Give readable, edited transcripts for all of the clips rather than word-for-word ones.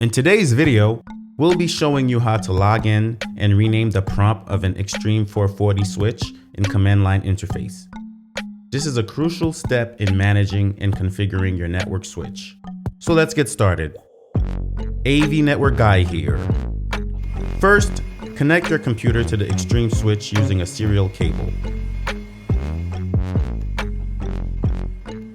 In today's video, we'll be showing you how to log in and rename the prompt of an Extreme 440 switch in command line interface. This is a crucial step in managing and configuring your network switch. So let's get started. AV Network Guy here. First, connect your computer to the Extreme switch using a serial cable.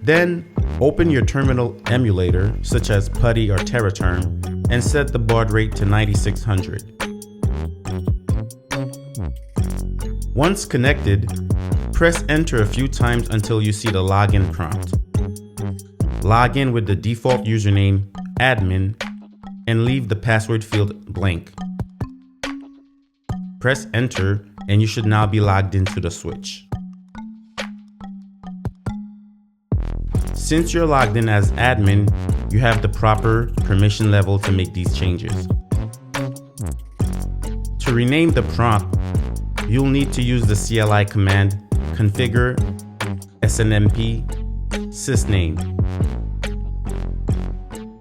Then, open your terminal emulator, such as PuTTY or TerraTerm, and set the baud rate to 9600. Once connected, press enter a few times until you see the login prompt. Log in with the default username, admin, and leave the password field blank. Press enter and you should now be logged into the switch. Since you're logged in as admin, you have the proper permission level to make these changes. To rename the prompt, you'll need to use the CLI command configure snmp sysname.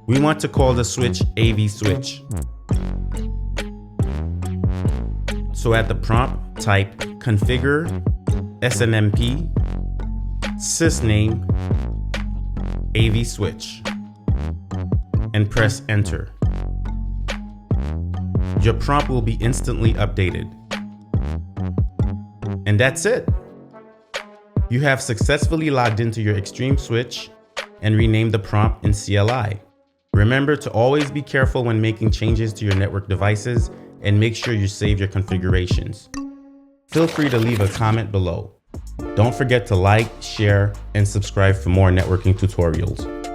We want to call the switch AV switch. So at the prompt, type configure snmp sysname AV switch and press enter. Your prompt will be instantly updated. And that's it. You have successfully logged into your Extreme switch and renamed the prompt in CLI. Remember to always be careful when making changes to your network devices and make sure you save your configurations. Feel free to leave a comment below. Don't forget to like, share, and subscribe for more networking tutorials.